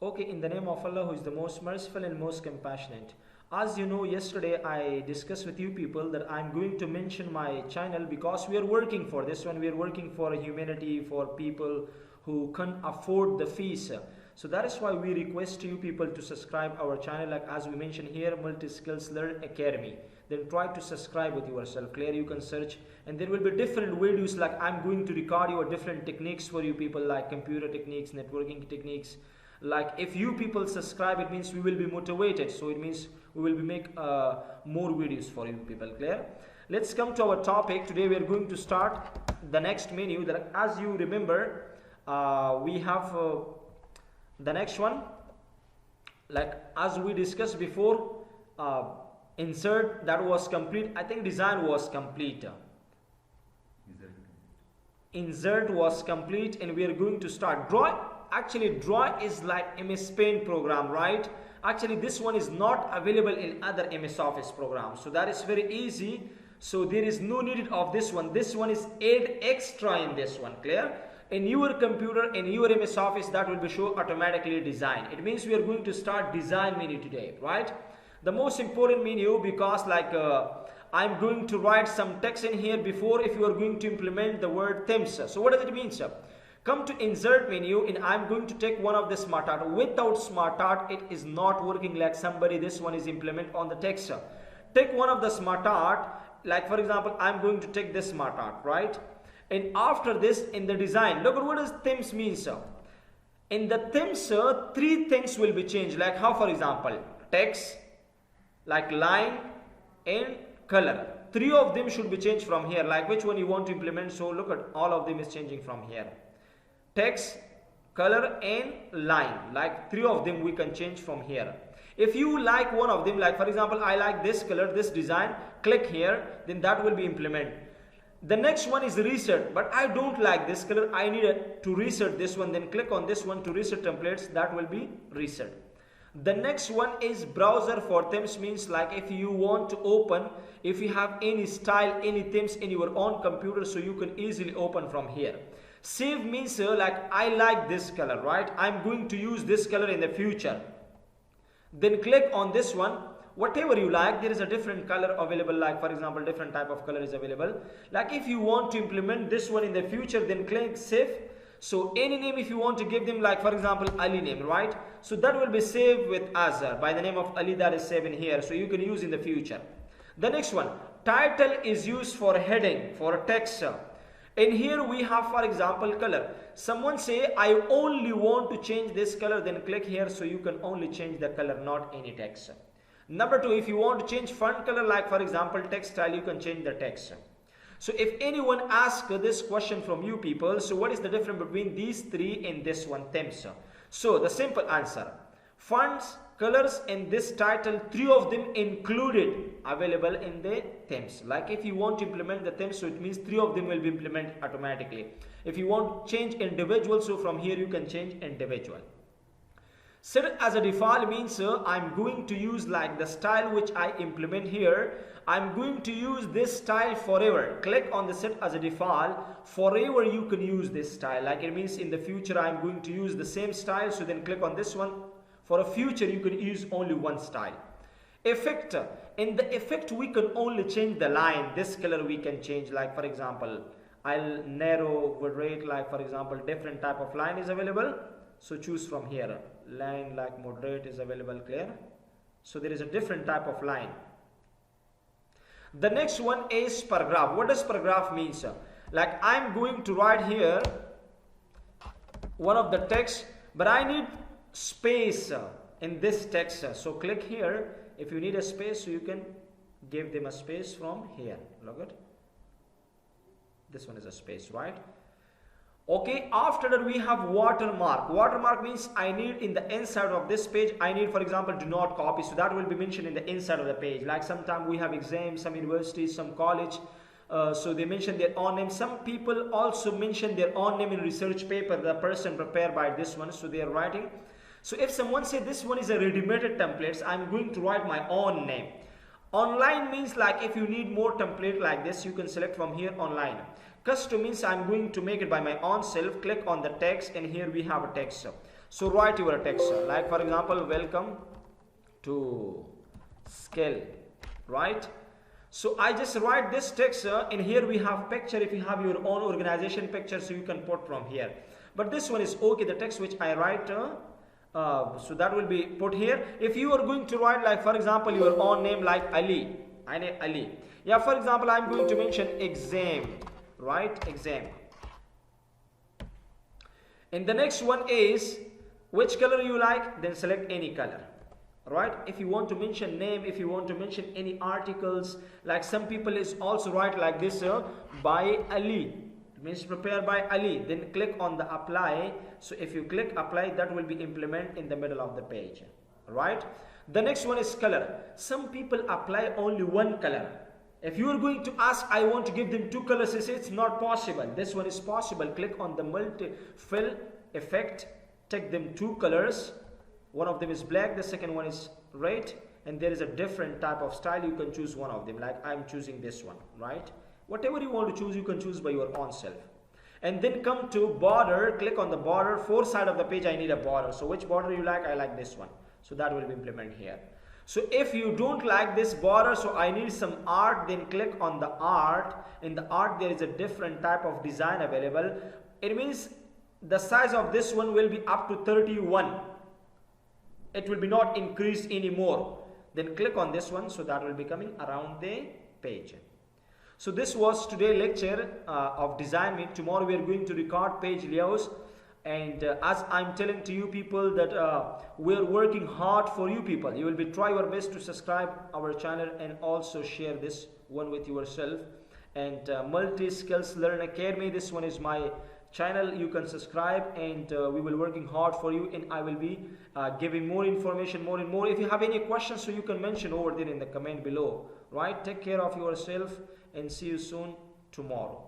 Okay, in the name of Allah, who is the most merciful and most compassionate. As you know, yesterday I discussed with you people that I'm going to mention my channel because we are working for this one. We are working for humanity, for people who can't afford the fees. So that is why we request you people to subscribe our channel, like as we mentioned here, Multi Skills Learn Academy. Then try to subscribe with yourself. Clear, you can search, and there will be different videos. Like I'm going to record your different techniques for you people, like computer techniques, networking techniques. Like if you people subscribe, it means we will be motivated, so it means we will be make more videos for you people. Clear? Let's come to our topic. Today we are going to start the next menu. That, as you remember, we have the next one, like as we discussed before, insert, that was complete. I think design was complete, insert was complete, and we are going to start draw. Actually, draw is like MS Paint program, right? Actually, this one is not available in other MS Office programs, so that is very easy. So there is no need of this one. This one is add extra in this one. Clear? In your computer, in your MS Office, that will be show automatically design. It means we are going to start design menu today, right? The most important menu, because like I'm going to write some text in here before if you are going to implement the word themes. So what does it mean, sir? Come to insert menu, and I'm going to take one of the smart art. Without smart art, it is not working. Like somebody, this one is implement on the text. Take one of the smart art, like for example, I'm going to take this smart art, right? And after this, in the design, look at what does themes mean, sir. In the themes, sir, three things will be changed. Like how, for example, text, like line and color. Three of them should be changed from here. Like which one you want to implement. So look at all of them is changing from here. Text, color and line, like three of them we can change from here. If you like one of them, like for example, I like this color, this design, click here, then that will be implemented. The next one is reset, but I don't like this color, I need to reset this one, then click on this one to reset templates, that will be reset. The next one is browser for themes, means like if you want to open, if you have any style, any themes in your own computer, so you can easily open from here. Save means like I like this color, right? I'm going to use this color in the future. Then click on this one, whatever you like. There is a different color available, like for example, different type of color is available. Like if you want to implement this one in the future, then click save. So any name if you want to give them, like for example, Ali name, right? So that will be saved with Azhar by the name of Ali, that is saved in here, so you can use in the future. The next one, title is used for heading, for a text. In here we have, for example, color. Someone say I only want to change this color, then click here, so you can only change the color, not any text. Number two, if you want to change font color, like for example text style, you can change the text. So if anyone asks this question from you people, so what is the difference between these three and this one, themes? So the simple answer, fonts, colors and this title, three of them included available in the themes. Like if you want to implement the themes, so it means three of them will be implemented automatically. If you want to change individual, so from here you can change individual. Set as a default means I'm going to use like the style which I implement here. I'm going to use this style forever. Click on the set as a default. Forever you can use this style. Like it means in the future I'm going to use the same style. So then click on this one. For a future you can use only one style. Effect. In the effect we can only change the line. This color we can change. Like for example, I'll narrow, moderate, like for example, different type of line is available. So choose from here. Line like moderate is available, clear? So there is a different type of line. The next one is paragraph. What does paragraph mean, sir? Like I'm going to write here one of the text, but I need space in this text. So click here. If you need a space, so you can give them a space from here. Look at this one is a space, right? Okay, after that we have watermark. Watermark means I need in the inside of this page, I need, for example, do not copy. So that will be mentioned in the inside of the page. Like sometimes we have exams, some universities, some college. So they mention their own name. Some people also mention their own name in research paper, the person prepared by this one. So they are writing. So if someone say this one is a ready-made templates, I'm going to write my own name. Online means like if you need more template like this, you can select from here online. Custom means I'm going to make it by my own self. Click on the text and here we have a text. So write your text, like for example, welcome to scale, right? So I just write this text. In here we have picture. If you have your own organization picture, so you can put from here. But this one is okay, the text which I write, so that will be put here. If you are going to write, like for example, your own name, like Ali, I name Ali. Yeah, for example, I'm going to mention exam, right? Exam. And the next one is which color you like, then select any color. Right? If you want to mention name, if you want to mention any articles, like some people is also write like this, by Ali, it means prepared by Ali, then click on the apply. So if you click apply, that will be implement in the middle of the page, right? The next one is color. Some people apply only one color. If you are going to ask, I want to give them two colors, it's not possible. This one is possible. Click on the multi-fill effect, take them two colors. One of them is black, the second one is red, and there is a different type of style. You can choose one of them, like I'm choosing this one, right? Whatever you want to choose, you can choose by your own self. And then come to border, click on the border. Four side of the page I need a border. So which border you like? I like this one. So that will be implemented here. So if you don't like this border, so I need some art, then click on the art. In the art there is a different type of design available. It means the size of this one will be up to 31. It will be not increased anymore. Then click on this one, so that will be coming around the page. So this was today's lecture of design meet. Tomorrow we are going to record page layouts, and as I'm telling to you people that we are working hard for you people. You will be try your best to subscribe our channel and also share this one with yourself. And Multi Skills Learn Academy, this one is my channel. You can subscribe, and we will working hard for you, and I will be giving more information more and more. If you have any questions, so you can mention over there in the comment below, right? Take care of yourself and see you soon tomorrow.